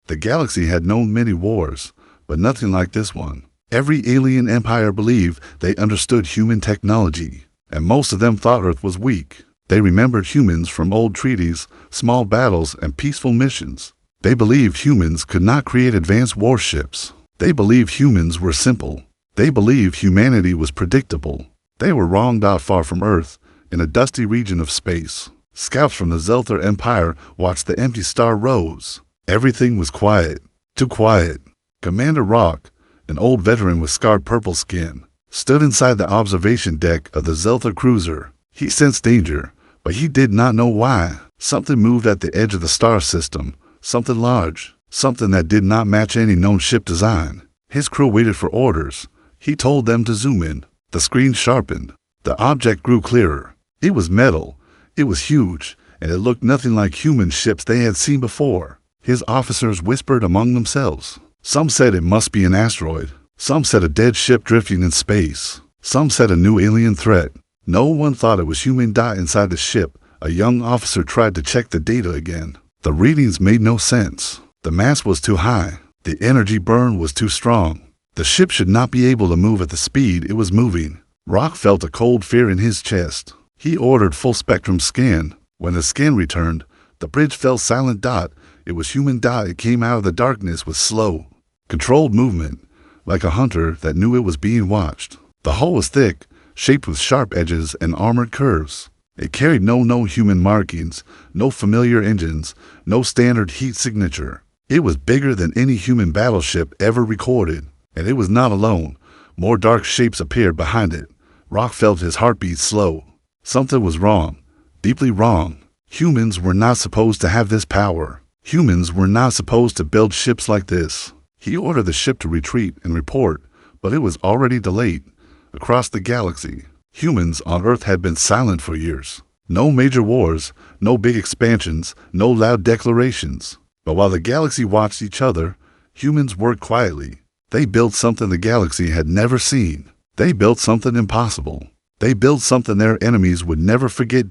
The galaxy had known many wars, but nothing like this one. Every alien empire believed they understood human technology, and most of them thought Earth was weak. They remembered humans from old treaties, small battles, and peaceful missions. They believed humans could not create advanced warships. They believed humans were simple. They believed humanity was predictable. They were wrong. Far from Earth, in a dusty region of space, scouts from the Zelther Empire watched the empty star rose. Everything was quiet, too quiet. Commander Rock, an old veteran with scarred purple skin, stood inside the observation deck of the Zelther cruiser. He sensed danger, but he did not know why. Something moved at the edge of the star system, something large, something that did not match any known ship design. His crew waited for orders. He told them to zoom in. The screen sharpened. The object grew clearer. It was metal. It was huge, and it looked nothing like human ships they had seen before. His officers whispered among themselves. Some said it must be an asteroid. Some said a dead ship drifting in space. Some said a new alien threat. No one thought it was human. Inside the ship, a young officer tried to check the data again. The readings made no sense. The mass was too high. The energy burn was too strong. The ship should not be able to move at the speed it was moving. Rock felt a cold fear in his chest. He ordered full spectrum scan. When the scan returned, the bridge fell silent. It was human. It came out of the darkness with slow, controlled movement, like a hunter that knew it was being watched. The hull was thick, shaped with sharp edges and armored curves. It carried no human markings, no familiar engines, no standard heat signature. It was bigger than any human battleship ever recorded, and it was not alone. More dark shapes appeared behind it. Rock felt his heartbeat slow. Something was wrong, deeply wrong. Humans were not supposed to have this power. Humans were not supposed to build ships like this. He ordered the ship to retreat and report, but it was already delayed. Across the galaxy, humans on Earth had been silent for years. No major wars, no big expansions, no loud declarations. But while the galaxy watched each other, humans worked quietly. They built something the galaxy had never seen. They built something impossible. They built something their enemies would never forget.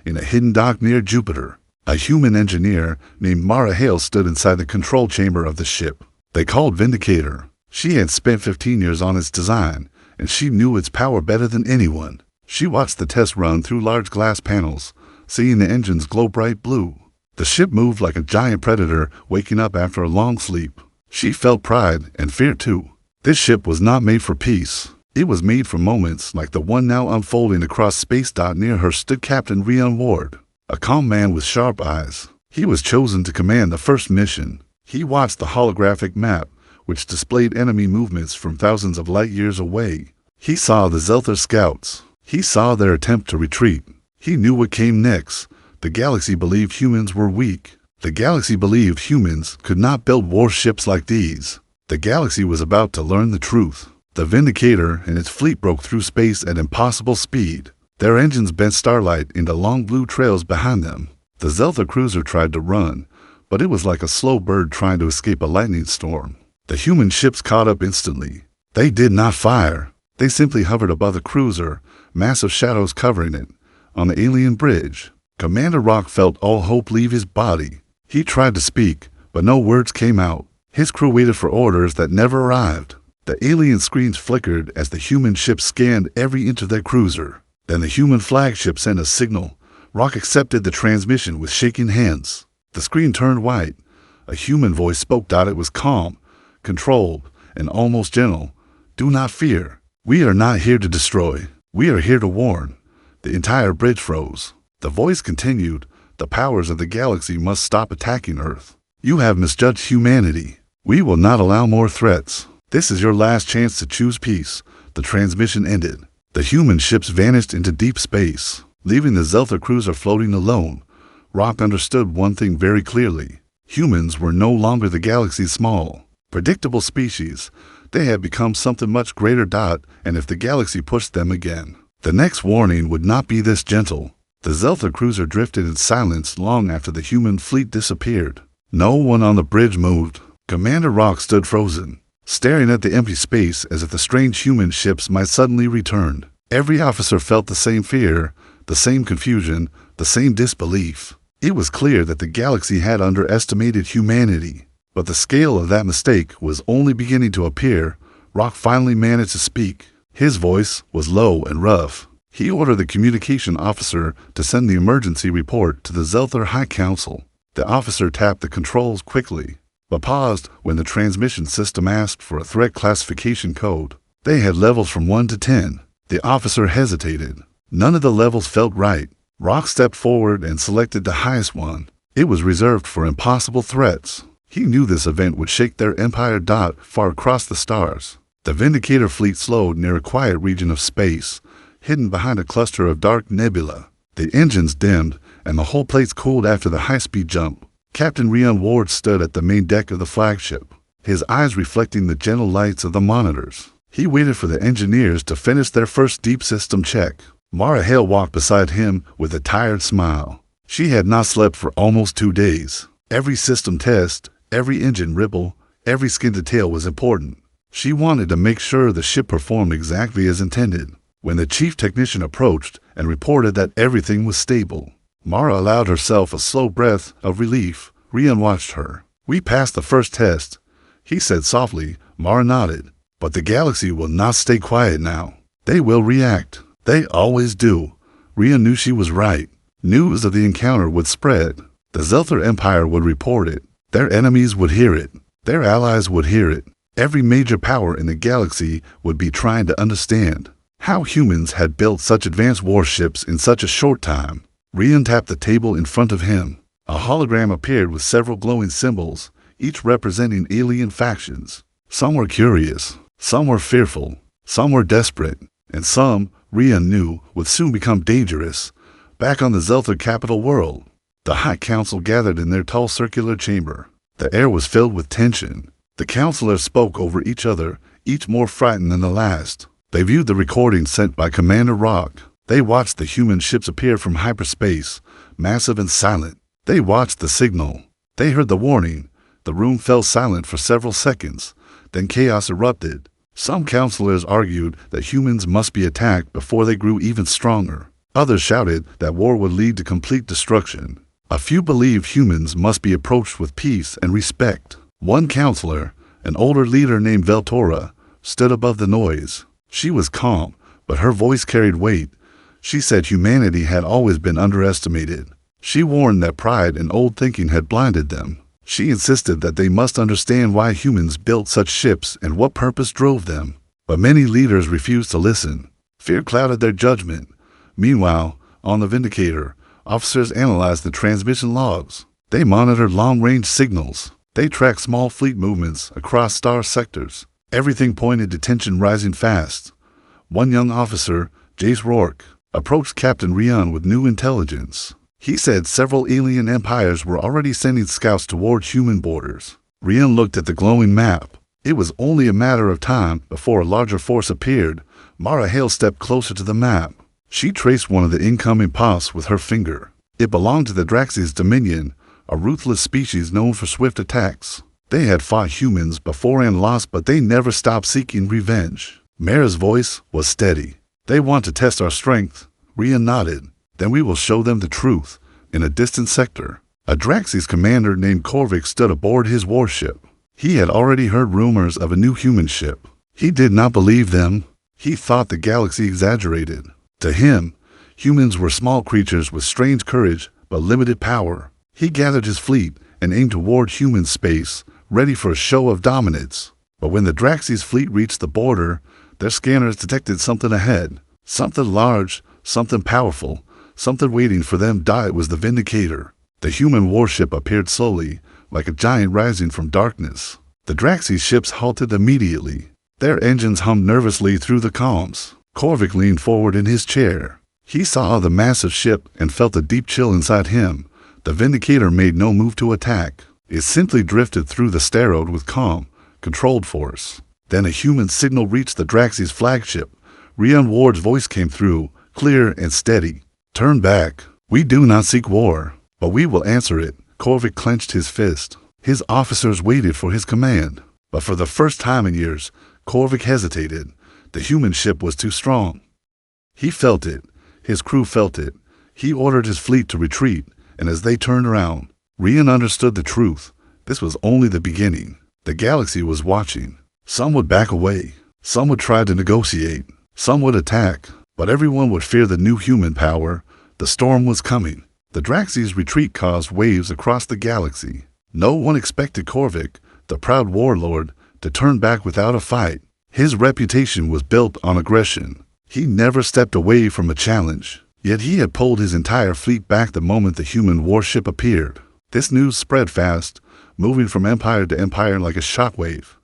In a hidden dock near Jupiter, a human engineer named Mara Hale stood inside the control chamber of the ship. They called Vindicator. She had spent 15 years on its design, and she knew its power better than anyone. She watched the test run through large glass panels, seeing the engines glow bright blue. The ship moved like a giant predator waking up after a long sleep. She felt pride and fear too. This ship was not made for peace. It was made for moments like the one now unfolding across space. Near her stood Captain Rion Ward, a calm man with sharp eyes. He was chosen to command the first mission. He watched the holographic map, which displayed enemy movements from thousands of light years away. He saw the Zelther scouts. He saw their attempt to retreat. He knew what came next. The galaxy believed humans were weak. The galaxy believed humans could not build warships like these. The galaxy was about to learn the truth. The Vindicator and its fleet broke through space at impossible speed. Their engines bent starlight into long blue trails behind them. The Zelther cruiser tried to run, but it was like a slow bird trying to escape a lightning storm. The human ships caught up instantly. They did not fire. They simply hovered above the cruiser, massive shadows covering it. On the alien bridge, Commander Rock felt all hope leave his body. He tried to speak, but no words came out. His crew waited for orders that never arrived. The alien screens flickered as the human ships scanned every inch of their cruiser. Then the human flagship sent a signal. Rock accepted the transmission with shaking hands. The screen turned white. A human voice spoke. It was calm, controlled, and almost gentle. Do not fear. We are not here to destroy. We are here to warn. The entire bridge froze. The voice continued. The powers of the galaxy must stop attacking Earth. You have misjudged humanity. We will not allow more threats. This is your last chance to choose peace. The transmission ended. The human ships vanished into deep space, leaving the Zelther cruiser floating alone. Rock understood one thing very clearly. Humans were no longer the galaxy's small, predictable species. They had become something much greater. And if the galaxy pushed them again, the next warning would not be this gentle. The Zelther cruiser drifted in silence long after the human fleet disappeared. No one on the bridge moved. Commander Rock stood frozen, staring at the empty space as if the strange human ships might suddenly return. Every officer felt the same fear, the same confusion, the same disbelief. It was clear that the galaxy had underestimated humanity. But the scale of that mistake was only beginning to appear. Rock finally managed to speak. His voice was low and rough. He ordered the communication officer to send the emergency report to the Zelther High Council. The officer tapped the controls quickly, but paused when the transmission system asked for a threat classification code. They had levels from 1 to 10. The officer hesitated. None of the levels felt right. Rock stepped forward and selected the highest one. It was reserved for impossible threats. He knew this event would shake their Empire dot far across the stars. The Vindicator fleet slowed near a quiet region of space, hidden behind a cluster of dark nebula. The engines dimmed, and the whole place cooled after the high-speed jump. Captain Rian Ward stood at the main deck of the flagship, his eyes reflecting the gentle lights of the monitors. He waited for the engineers to finish their first deep system check. Mara Hale walked beside him with a tired smile. She had not slept for almost 2 days. Every system test, every engine ripple, every skin detail was important. She wanted to make sure the ship performed exactly as intended. When the chief technician approached and reported that everything was stable, Mara allowed herself a slow breath of relief. Rian watched her. "We passed the first test," he said softly. Mara nodded. "But the galaxy will not stay quiet now. They will react. They always do." Rian knew she was right. News of the encounter would spread. The Zelther Empire would report it. Their enemies would hear it. Their allies would hear it. Every major power in the galaxy would be trying to understand how humans had built such advanced warships in such a short time. Rian tapped the table in front of him. A hologram appeared with several glowing symbols, each representing alien factions. Some were curious, some were fearful, some were desperate, and some, Rian knew, would soon become dangerous. Back on the Zelther capital world, the High Council gathered in their tall circular chamber. The air was filled with tension. The counselors spoke over each other, each more frightened than the last. They viewed the recording sent by Commander Rock. They watched the human ships appear from hyperspace, massive and silent. They watched the signal. They heard the warning. The room fell silent for several seconds. Then chaos erupted. Some counselors argued that humans must be attacked before they grew even stronger. Others shouted that war would lead to complete destruction. A few believed humans must be approached with peace and respect. One counselor, an older leader named Veltora, stood above the noise. She was calm, but her voice carried weight. She said humanity had always been underestimated. She warned that pride and old thinking had blinded them. She insisted that they must understand why humans built such ships and what purpose drove them. But many leaders refused to listen. Fear clouded their judgment. Meanwhile, on the Vindicator, officers analyzed the transmission logs. They monitored long-range signals. They tracked small fleet movements across star sectors. Everything pointed to tension rising fast. One young officer, Jace Rourke, approached Captain Rian with new intelligence. He said several alien empires were already sending scouts toward human borders. Rian looked at the glowing map. It was only a matter of time before a larger force appeared. Mara Hale stepped closer to the map. She traced one of the incoming paths with her finger. It belonged to the Draxis Dominion, a ruthless species known for swift attacks. They had fought humans before and lost, but they never stopped seeking revenge. Mara's voice was steady. "They want to test our strength." Rian nodded. "Then we will show them the truth." In a distant sector, a Draxis commander named Korvik stood aboard his warship. He had already heard rumors of a new human ship. He did not believe them. He thought the galaxy exaggerated. To him, humans were small creatures with strange courage but limited power. He gathered his fleet and aimed toward human space, ready for a show of dominance. But when the Draxis fleet reached the border, their scanners detected something ahead. Something large, something powerful, something waiting for them. It was the Vindicator. The human warship appeared slowly, like a giant rising from darkness. The Draxis ships halted immediately. Their engines hummed nervously through the comms. Korvik leaned forward in his chair. He saw the massive ship and felt a deep chill inside him. The Vindicator made no move to attack. It simply drifted through the steroid with calm, controlled force. Then a human signal reached the Draxis flagship. Rian Ward's voice came through, clear and steady. "Turn back. We do not seek war, but we will answer it." Korvik clenched his fist. His officers waited for his command. But for the first time in years, Korvik hesitated. The human ship was too strong. He felt it. His crew felt it. He ordered his fleet to retreat, and as they turned around, Rian understood the truth. This was only the beginning. The galaxy was watching. Some would back away. Some would try to negotiate. Some would attack. But everyone would fear the new human power. The storm was coming. The Draxi's retreat caused waves across the galaxy. No one expected Korvik, the proud warlord, to turn back without a fight. His reputation was built on aggression. He never stepped away from a challenge. Yet he had pulled his entire fleet back the moment the human warship appeared. This news spread fast, moving from empire to empire like a shockwave.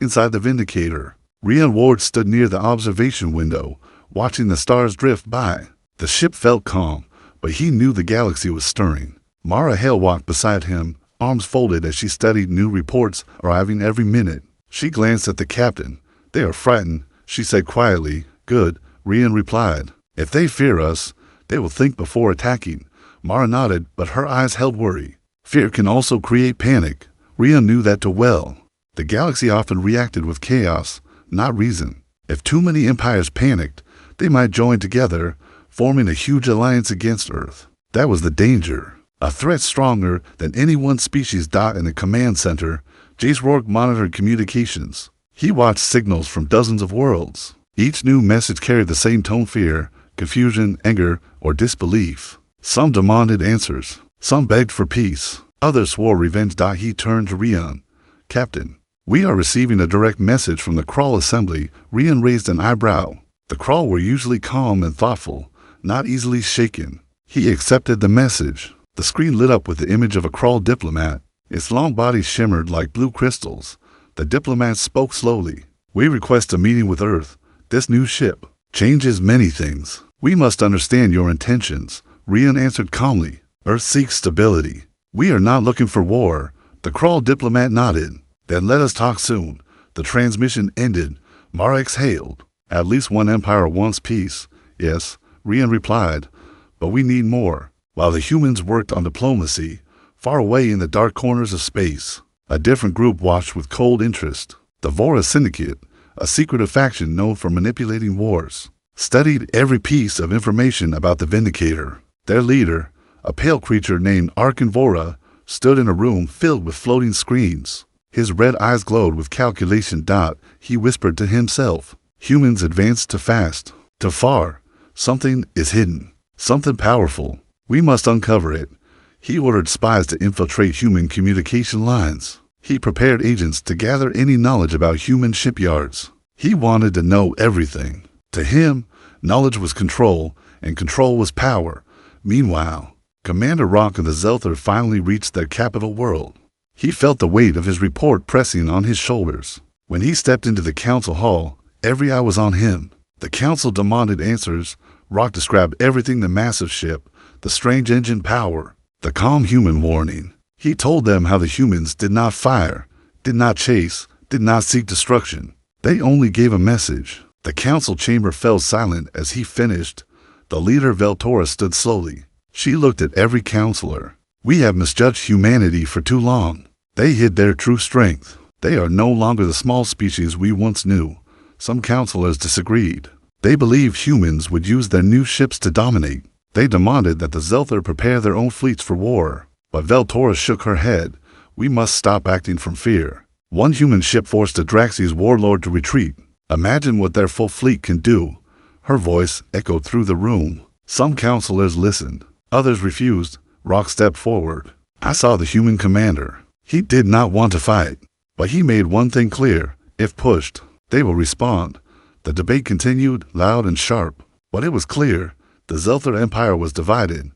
Inside the Vindicator, Rian Ward stood near the observation window, watching the stars drift by. The ship felt calm, but he knew the galaxy was stirring. Mara Hale walked beside him, arms folded as she studied new reports arriving every minute. She glanced at the captain. "They are frightened," she said quietly. "Good," Rian replied. "If they fear us, they will think before attacking." Mara nodded, but her eyes held worry. Fear can also create panic. Rian knew that too well. The galaxy often reacted with chaos, not reason. If too many empires panicked, they might join together, forming a huge alliance against Earth. That was the danger. A threat stronger than any one species. In the command center, Jace Rourke monitored communications. He watched signals from dozens of worlds. Each new message carried the same tone: fear, confusion, anger, or disbelief. Some demanded answers. Some begged for peace. Others swore revenge. He turned to Rian. "Captain, we are receiving a direct message from the Crawl Assembly." Rian raised an eyebrow. The Crawl were usually calm and thoughtful, not easily shaken. He accepted the message. The screen lit up with the image of a Crawl diplomat. Its long body shimmered like blue crystals. The diplomat spoke slowly. "We request a meeting with Earth. This new ship changes many things. We must understand your intentions." Rian answered calmly. "Earth seeks stability. We are not looking for war." The Crawl diplomat nodded. "Then let us talk soon." The transmission ended. Mara exhaled. "At least one empire wants peace." "Yes," Rian replied, "but we need more." While the humans worked on diplomacy, far away in the dark corners of space, a different group watched with cold interest. The Vora Syndicate, a secretive faction known for manipulating wars, studied every piece of information about the Vindicator. Their leader, a pale creature named Arkan Vora, stood in a room filled with floating screens. His red eyes glowed with calculation. He whispered to himself. "Humans advance too fast, too far. Something is hidden, something powerful. We must uncover it." He ordered spies to infiltrate human communication lines. He prepared agents to gather any knowledge about human shipyards. He wanted to know everything. To him, knowledge was control, and control was power. Meanwhile, Commander Rock and the Zelther finally reached their capital world. He felt the weight of his report pressing on his shoulders. When he stepped into the council hall, every eye was on him. The council demanded answers. Rock described everything: the massive ship, the strange engine power, the calm human warning. He told them how the humans did not fire, did not chase, did not seek destruction. They only gave a message. The council chamber fell silent as he finished. The leader, Veltora, stood slowly. She looked at every counselor. "We have misjudged humanity for too long. They hid their true strength. They are no longer the small species we once knew." Some counselors disagreed. They believed humans would use their new ships to dominate. They demanded that the Zelther prepare their own fleets for war. But Veltora shook her head. "We must stop acting from fear. One human ship forced a Draxi's warlord to retreat. Imagine what their full fleet can do." Her voice echoed through the room. Some counselors listened. Others refused. Rock stepped forward. "I saw the human commander. He did not want to fight. But he made one thing clear: if pushed, they will respond." The debate continued, loud and sharp. But it was clear: the Zelther Empire was divided.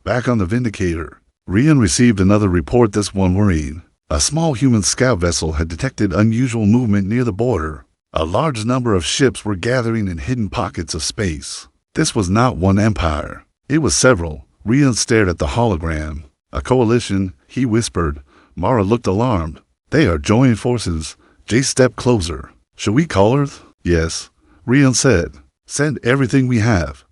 Back on the Vindicator, Rian received another report, this one worrying. A small human scout vessel had detected unusual movement near the border. A large number of ships were gathering in hidden pockets of space. This was not one empire. It was several. Rian stared at the hologram. "A coalition," he whispered. Mara looked alarmed. "They are joining forces." Jace stepped closer. "Should we call Earth?" "Yes," Rian said. "Send everything we have."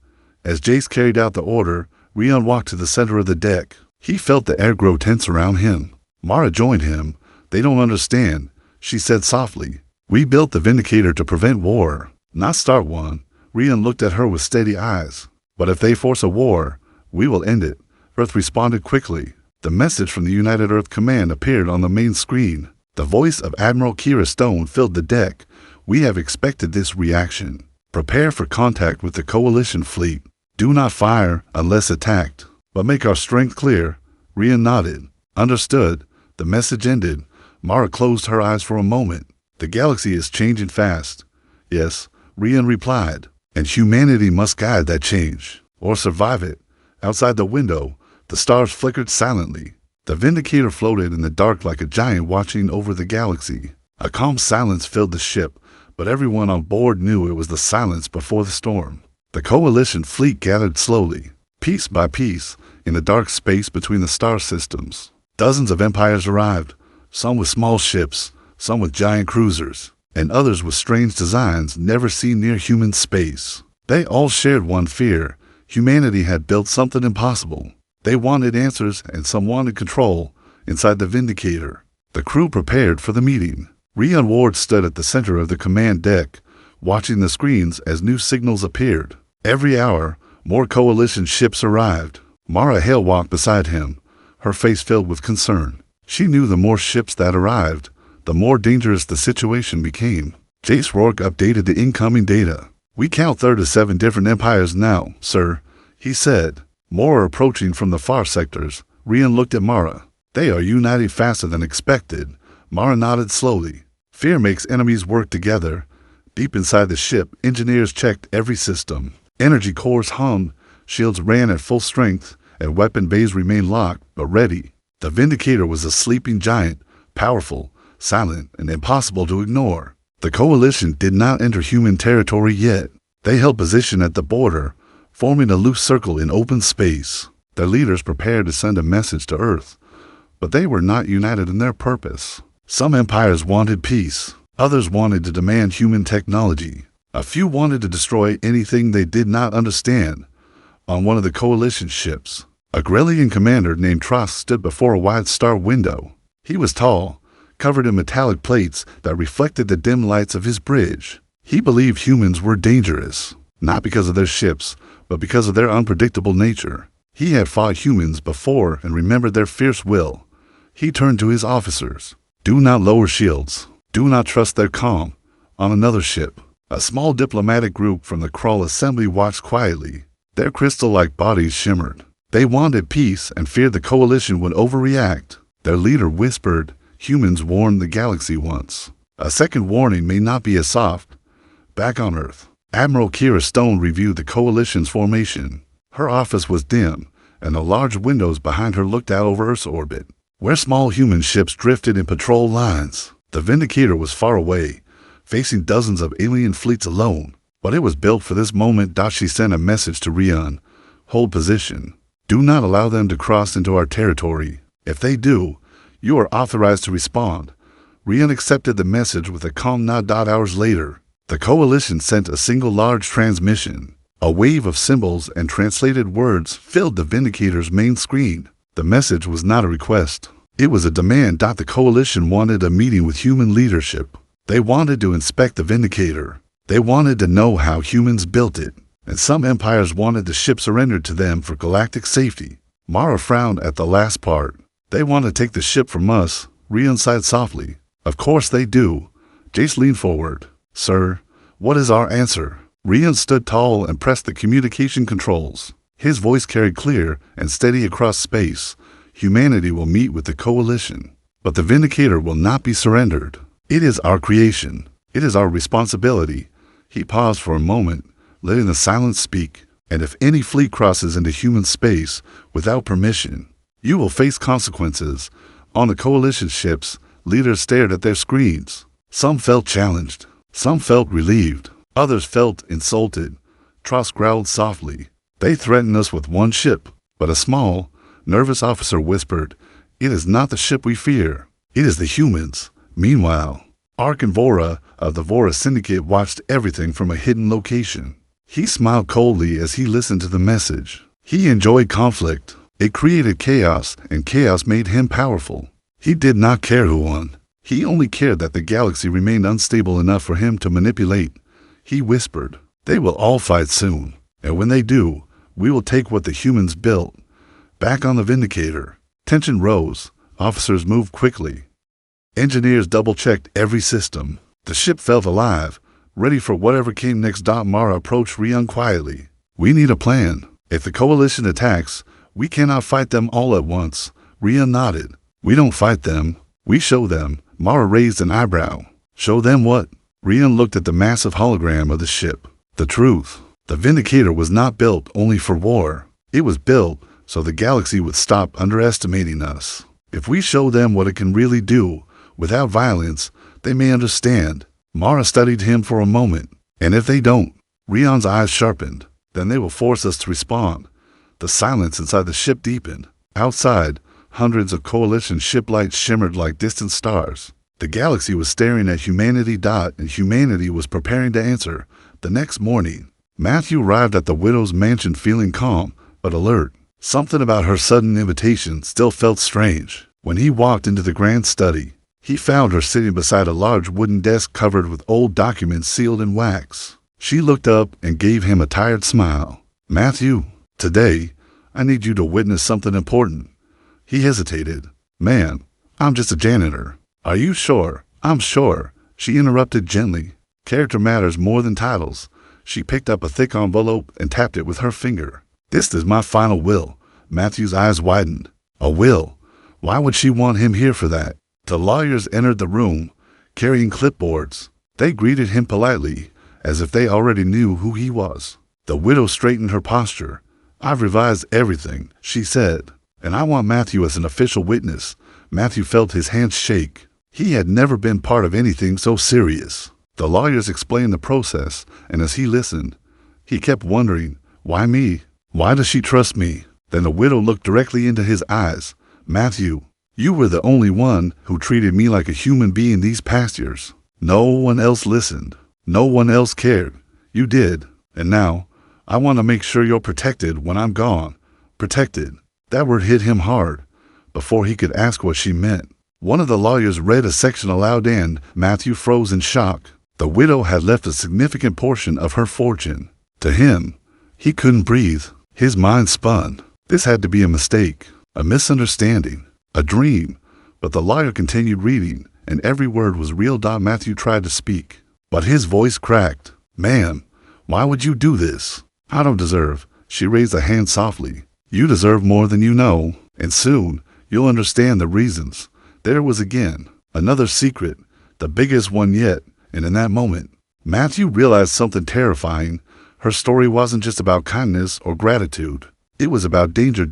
As Jace carried out the order, Rian walked to the center of the deck. He felt the air grow tense around him. Mara joined him. "They don't understand," she said softly. "We built the Vindicator to prevent war, not start one." Rian looked at her with steady eyes. "But if they force a war, we will end it." Earth responded quickly. The message from the United Earth Command appeared on the main screen. The voice of Admiral Kira Stone filled the deck. "We have expected this reaction. Prepare for contact with the Coalition fleet. Do not fire unless attacked, but make our strength clear." Rian nodded. "Understood." The message ended. Mara closed her eyes for a moment. "The galaxy is changing fast." "Yes," Rian replied, "and humanity must guide that change, or survive it." Outside the window, the stars flickered silently. The Vindicator floated in the dark like a giant watching over the galaxy. A calm silence filled the ship, but everyone on board knew it was the silence before the storm. The Coalition fleet gathered slowly, piece by piece, in the dark space between the star systems. Dozens of empires arrived, some with small ships, some with giant cruisers, and others with strange designs never seen near human space. They all shared one fear: humanity had built something impossible. They wanted answers, and some wanted control. Inside the Vindicator, the crew prepared for the meeting. Rian Ward stood at the center of the command deck, watching the screens as new signals appeared. Every hour, more Coalition ships arrived. Mara Hale walked beside him, her face filled with concern. She knew the more ships that arrived, the more dangerous the situation became. Jace Rourke updated the incoming data. "We count 37 different empires now, sir," he said. "More are approaching from the far sectors." Rian looked at Mara. "They are uniting faster than expected." Mara nodded slowly. "Fear makes enemies work together." Deep inside the ship, engineers checked every system. Energy cores hummed, shields ran at full strength, and weapon bays remained locked but ready. The Vindicator was a sleeping giant, powerful, silent, and impossible to ignore. The Coalition did not enter human territory yet. They held position at the border, forming a loose circle in open space. Their leaders prepared to send a message to Earth, but they were not united in their purpose. Some empires wanted peace. Others wanted to demand human technology. A few wanted to destroy anything they did not understand. On one of the Coalition ships, a Grelian commander named Tross stood before a wide star window. He was tall, covered in metallic plates that reflected the dim lights of his bridge. He believed humans were dangerous, not because of their ships, but because of their unpredictable nature. He had fought humans before and remembered their fierce will. He turned to his officers. "Do not lower shields. Do not trust their calm." On another ship, a small diplomatic group from the Krull assembly watched quietly. Their crystal-like bodies shimmered. They wanted peace and feared the Coalition would overreact. Their leader whispered, "Humans warned the galaxy once. A second warning may not be as soft." Back on Earth, Admiral Kira Stone reviewed the Coalition's formation. Her office was dim, and the large windows behind her looked out over Earth's orbit, where small human ships drifted in patrol lines. The Vindicator was far away, facing dozens of alien fleets alone, but it was built for this moment. She sent a message to Rian. "Hold position. Do not allow them to cross into our territory. If they do, you are authorized to respond." Rian accepted the message with a calm nod. Hours later, the Coalition sent a single large transmission. A wave of symbols and translated words filled the Vindicator's main screen. The message was not a request. It was a demand. The Coalition wanted a meeting with human leadership. They wanted to inspect the Vindicator. They wanted to know how humans built it. And some empires wanted the ship surrendered to them for galactic safety. Mara frowned at the last part. "They want to take the ship from us," Rian sighed softly. "Of course they do." Jace leaned forward. "Sir, what is our answer?" Rian stood tall and pressed the communication controls. His voice carried clear and steady across space. "Humanity will meet with the Coalition, but the Vindicator will not be surrendered. It is our creation. It is our responsibility." He paused for a moment, letting the silence speak. "And if any fleet crosses into human space without permission, you will face consequences." On the Coalition ships, leaders stared at their screens. Some felt challenged. Some felt relieved. Others felt insulted. Tross growled softly. "They threaten us with one ship." But a small, nervous officer whispered, "It is not the ship we fear. It is the humans." Meanwhile, Ark and Vora of the Vora Syndicate watched everything from a hidden location. He smiled coldly as he listened to the message. He enjoyed conflict. It created chaos, and chaos made him powerful. He did not care who won. He only cared that the galaxy remained unstable enough for him to manipulate. He whispered, "They will all fight soon, and when they do, we will take what the humans built." Back on the Vindicator, Tension rose. Officers moved quickly. Engineers double-checked every system. The ship felt alive, ready for whatever came next. Mara approached Rian quietly. We need a plan. If the coalition attacks, we cannot fight them all at once. Rian nodded. We don't fight them. We show them. Mara raised an eyebrow. Show them what? Rian looked at the massive hologram of the ship. The truth. The Vindicator was not built only for war. It was built so the galaxy would stop underestimating us. If we show them what it can really do, without violence, they may understand. Mara studied him for a moment. And if they don't, Rian's eyes sharpened. Then they will force us to respond. The silence inside the ship deepened. Outside, hundreds of coalition ship lights shimmered like distant stars. The galaxy was staring at humanity. And humanity was preparing to answer. The next morning, Matthew arrived at the widow's mansion feeling calm, but alert. Something about her sudden invitation still felt strange. When he walked into the grand study, he found her sitting beside a large wooden desk covered with old documents sealed in wax. She looked up and gave him a tired smile. Matthew, today, I need you to witness something important. He hesitated. Man, I'm just a janitor. Are you sure? I'm sure. She interrupted gently. Character matters more than titles. She picked up a thick envelope and tapped it with her finger. This is my final will. Matthew's eyes widened. A will? Why would she want him here for that? The lawyers entered the room, carrying clipboards. They greeted him politely, as if they already knew who he was. The widow straightened her posture. I've revised everything, she said, and I want Matthew as an official witness. Matthew felt his hands shake. He had never been part of anything so serious. The lawyers explained the process, and as he listened, he kept wondering, why me? Why does she trust me? Then the widow looked directly into his eyes. Matthew, you were the only one who treated me like a human being these past years. No one else listened. No one else cared. You did. And now, I want to make sure you're protected when I'm gone. Protected. That word hit him hard. Before he could ask what she meant, one of the lawyers read a section aloud and Matthew froze in shock. The widow had left a significant portion of her fortune. To him, he couldn't breathe. His mind spun. This had to be a mistake, a misunderstanding, a dream. But the lawyer continued reading, and every word was real. Matthew tried to speak, but his voice cracked. Ma'am, why would you do this? I don't deserve. She raised a hand softly. You deserve more than you know, and soon you'll understand the reasons. There was again another secret, the biggest one yet, and in that moment, Matthew realized something terrifying. Her story wasn't just about kindness or gratitude. It was about danger.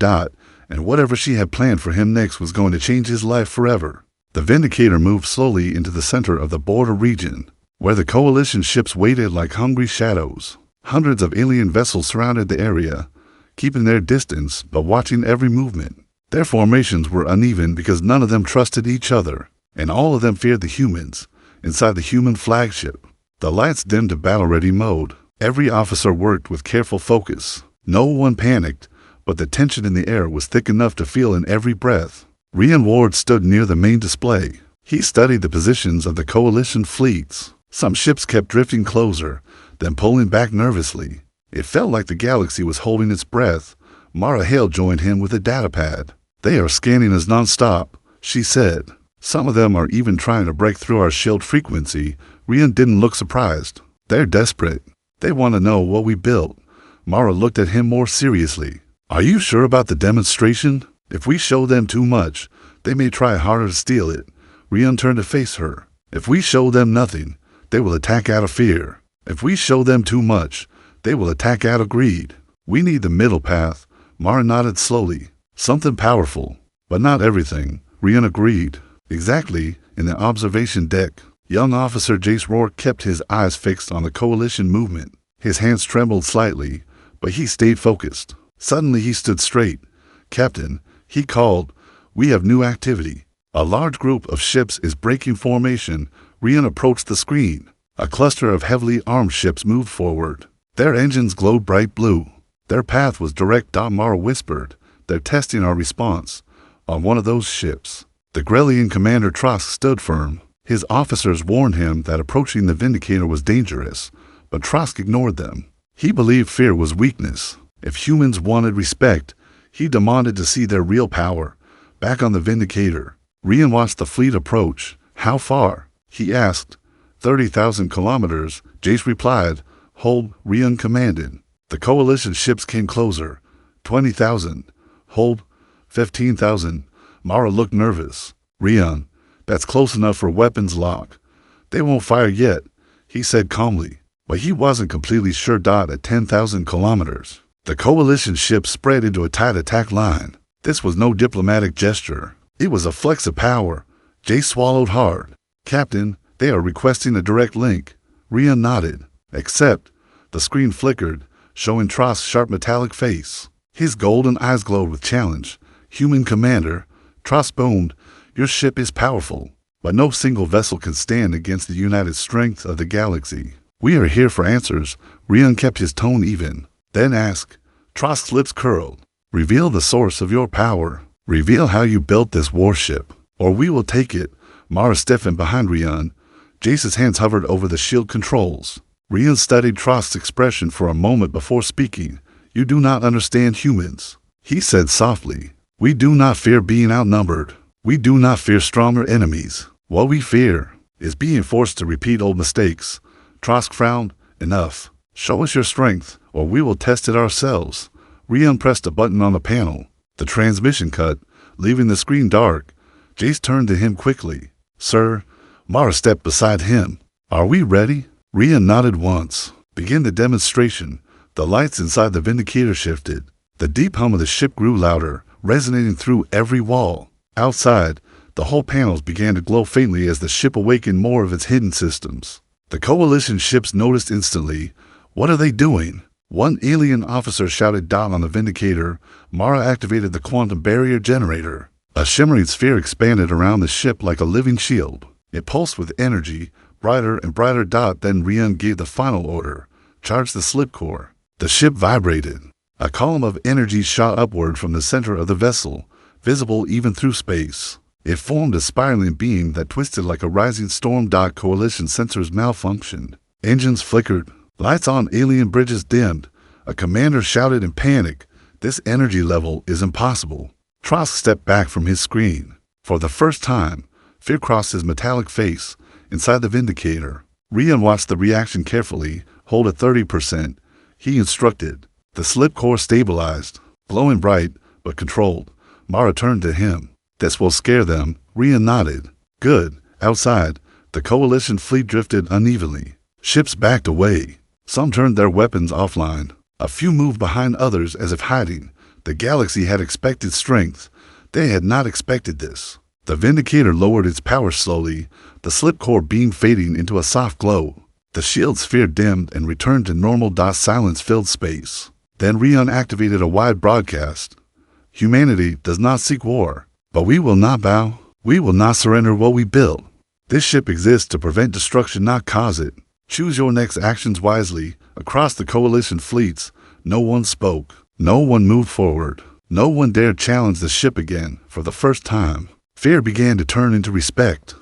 And whatever she had planned for him next was going to change his life forever. The Vindicator moved slowly into the center of the border region, where the coalition ships waited like hungry shadows. Hundreds of alien vessels surrounded the area, keeping their distance but watching every movement. Their formations were uneven because none of them trusted each other, and all of them feared the humans inside the human flagship. The lights dimmed to battle-ready mode. Every officer worked with careful focus. No one panicked, but the tension in the air was thick enough to feel in every breath. Rian Ward stood near the main display. He studied the positions of the coalition fleets. Some ships kept drifting closer, then pulling back nervously. It felt like the galaxy was holding its breath. Mara Hale joined him with a datapad. They are scanning us non-stop, she said. Some of them are even trying to break through our shield frequency. Rian didn't look surprised. They're desperate. They want to know what we built. Mara looked at him more seriously. Are you sure about the demonstration? If we show them too much, they may try harder to steal it. Rian turned to face her. If we show them nothing, they will attack out of fear. If we show them too much, they will attack out of greed. We need the middle path. Mara nodded slowly. Something powerful, but not everything. Rian agreed. Exactly. In the observation deck, young officer Jace Rourke kept his eyes fixed on the coalition movement. His hands trembled slightly, but he stayed focused. Suddenly he stood straight. Captain, he called, we have new activity. A large group of ships is breaking formation. Rian approached the screen. A cluster of heavily armed ships moved forward. Their engines glowed bright blue. Their path was direct. Mara whispered. They're testing our response. On one of those ships, the Grelian commander Trask stood firm. His officers warned him that approaching the Vindicator was dangerous, but Trask ignored them. He believed fear was weakness. If humans wanted respect, he demanded to see their real power. Back on the Vindicator, Rian watched the fleet approach. How far? He asked. 30,000 kilometers, Jace replied. Hold, Rian commanded. The coalition ships came closer. 20,000. Hold. 15,000. Mara looked nervous. Rian, that's close enough for weapons lock. They won't fire yet, he said calmly. But he wasn't completely sure. At 10,000 kilometers, the coalition ships spread into a tight attack line. This was no diplomatic gesture. It was a flex of power. Jay swallowed hard. Captain, they are requesting a direct link. Rian nodded. Accept. The screen flickered, showing Trosk's sharp metallic face. His golden eyes glowed with challenge. Human commander, Trosk boomed. Your ship is powerful, but no single vessel can stand against the united strength of the galaxy. We are here for answers. Rian kept his tone even. Then asked. Trosk's lips curled. Reveal the source of your power. Reveal how you built this warship, or we will take it. Mara stiffened behind Rian. Jace's hands hovered over the shield controls. Rian studied Trosk's expression for a moment before speaking. You do not understand humans, he said softly. We do not fear being outnumbered. We do not fear stronger enemies. What we fear is being forced to repeat old mistakes. Trosk frowned. Enough. Show us your strength, or we will test it ourselves. Rian pressed a button on the panel. The transmission cut, leaving the screen dark. Jace turned to him quickly. Sir, Mara stepped beside him. Are we ready? Rian nodded once. Begin the demonstration. The lights inside the Vindicator shifted. The deep hum of the ship grew louder, resonating through every wall. Outside, the hull panels began to glow faintly as the ship awakened more of its hidden systems. The coalition ships noticed instantly. What are they doing? One alien officer shouted. On the Vindicator, Mara activated the quantum barrier generator. A shimmering sphere expanded around the ship like a living shield. It pulsed with energy, brighter and brighter. Then Rian gave the final order. Charge the slip core. The ship vibrated. A column of energy shot upward from the center of the vessel, visible even through space. It formed a spiraling beam that twisted like a rising storm. Coalition sensors malfunctioned. Engines flickered. Lights on alien bridges dimmed. A commander shouted in panic. This energy level is impossible. Trosk stepped back from his screen. For the first time, fear crossed his metallic face. Inside the Vindicator, Rian watched the reaction carefully. Hold at 30%. He instructed. The slip core stabilized, glowing bright, but controlled. Mara turned to him. This will scare them. Rian nodded. Good. Outside, the coalition fleet drifted unevenly. Ships backed away. Some turned their weapons offline. A few moved behind others as if hiding. The galaxy had expected strength. They had not expected this. The Vindicator lowered its power slowly, the slip core beam fading into a soft glow. The shield sphere dimmed and returned to normal. Silence filled space. Then Rian activated a wide broadcast. Humanity does not seek war, but we will not bow. We will not surrender what we built. This ship exists to prevent destruction, not cause it. Choose your next actions wisely. Across the coalition fleets, no one spoke. No one moved forward. No one dared challenge the ship again. For the first time, fear began to turn into respect.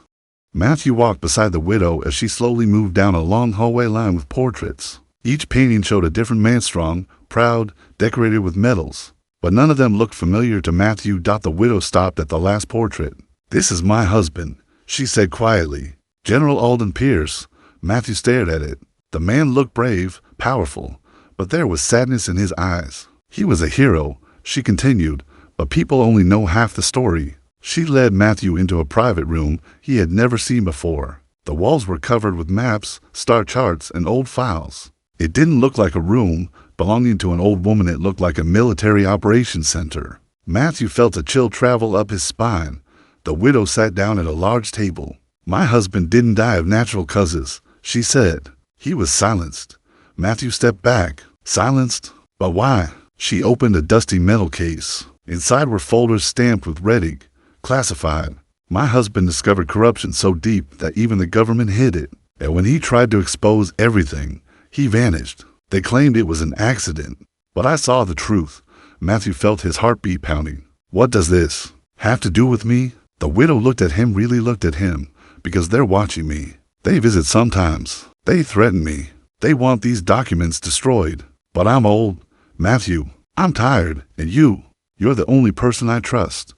Matthew walked beside the widow as she slowly moved down a long hallway lined with portraits. Each painting showed a different man, strong, proud, decorated with medals. But none of them looked familiar to Matthew. The widow stopped at the last portrait. This is my husband, she said quietly. General Alden Pierce. Matthew stared at it. The man looked brave, powerful, but there was sadness in his eyes. He was a hero, she continued, but people only know half the story. She led Matthew into a private room he had never seen before. The walls were covered with maps, star charts, and old files. It didn't look like a room belonging to an old woman. It looked like a military operations center. Matthew felt a chill travel up his spine. The widow sat down at a large table. My husband didn't die of natural causes, she said. He was silenced. Matthew stepped back. Silenced? But why? She opened a dusty metal case. Inside were folders stamped with red ink. Classified. My husband discovered corruption so deep that even the government hid it. And when he tried to expose everything, he vanished. They claimed it was an accident. But I saw the truth. Matthew felt his heartbeat pounding. What does this have to do with me? The widow looked at him, really looked at him. Because they're watching me. They visit sometimes. They threaten me. They want these documents destroyed. But I'm old. Matthew, I'm tired. And you're the only person I trust.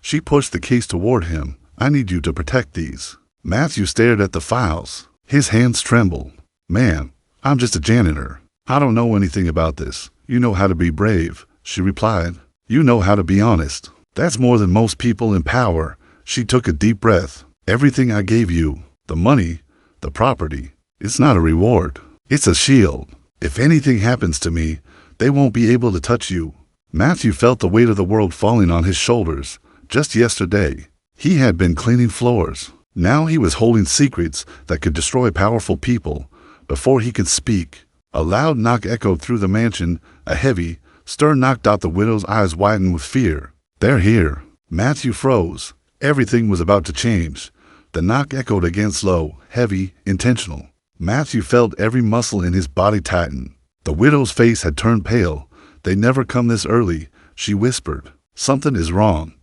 She pushed the case toward him. I need you to protect these. Matthew stared at the files. His hands trembled. Man, I'm just a janitor. I don't know anything about this. You know how to be brave, she replied. You know how to be honest. That's more than most people in power. She took a deep breath. Everything I gave you, the money, the property, it's not a reward. It's a shield. If anything happens to me, they won't be able to touch you. Matthew felt the weight of the world falling on his shoulders. Just yesterday, he had been cleaning floors. Now he was holding secrets that could destroy powerful people. Before he could speak, a loud knock echoed through the mansion. A heavy, stern knock. The widow's eyes widened with fear. They're here. Matthew froze. Everything was about to change. The knock echoed again, slow, heavy, intentional. Matthew felt every muscle in his body tighten. The widow's face had turned pale. They never come this early, she whispered. Something is wrong.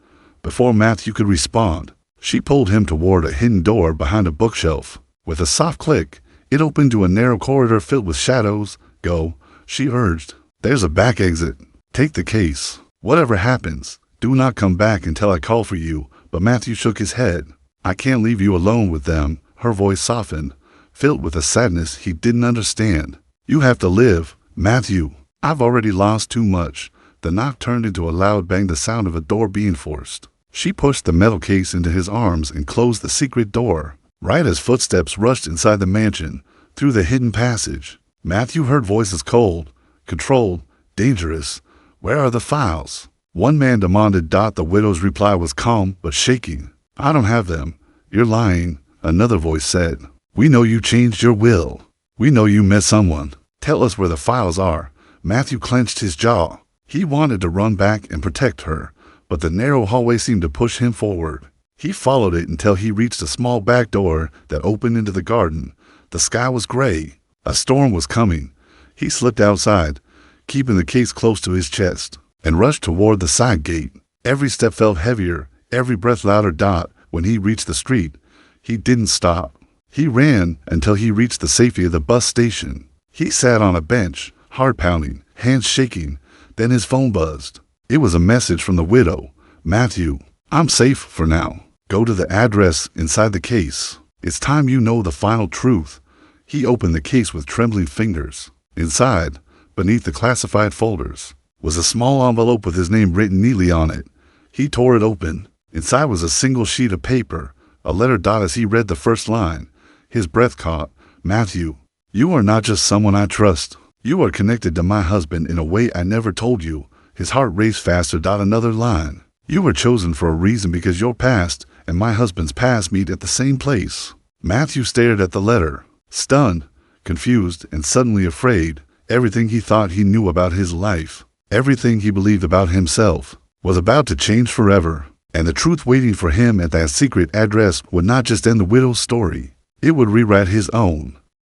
Before Matthew could respond, she pulled him toward a hidden door behind a bookshelf. With a soft click, it opened to a narrow corridor filled with shadows. Go, she urged. There's a back exit. Take the case. Whatever happens, do not come back until I call for you. But Matthew shook his head. I can't leave you alone with them. Her voice softened, filled with a sadness he didn't understand. You have to live, Matthew. I've already lost too much. The knock turned into a loud bang, the sound of a door being forced. She pushed the metal case into his arms and closed the secret door. Right as footsteps rushed inside the mansion, through the hidden passage, Matthew heard voices, cold, controlled, dangerous. Where are the files? One man demanded. The widow's reply was calm but shaking. I don't have them. You're lying, another voice said. We know you changed your will. We know you met someone. Tell us where the files are. Matthew clenched his jaw. He wanted to run back and protect her, but the narrow hallway seemed to push him forward. He followed it until he reached a small back door that opened into the garden. The sky was gray. A storm was coming. He slipped outside, keeping the case close to his chest, and rushed toward the side gate. Every step felt heavier, every breath louder. When he reached the street, he didn't stop. He ran until he reached the safety of the bus station. He sat on a bench, heart pounding, hands shaking. Then his phone buzzed. It was a message from the widow. Matthew, I'm safe for now. Go to the address inside the case. It's time you know the final truth. He opened the case with trembling fingers. Inside, beneath the classified folders, was a small envelope with his name written neatly on it. He tore it open. Inside was a single sheet of paper, a letter. As he read the first line, his breath caught. Matthew, you are not just someone I trust. You are connected to my husband in a way I never told you. His heart raced faster. Another line. You were chosen for a reason because your past and my husband's past meet at the same place. Matthew stared at the letter, stunned, confused, and suddenly afraid. Everything he thought he knew about his life, everything he believed about himself, was about to change forever. And the truth waiting for him at that secret address would not just end the widow's story. It would rewrite his own.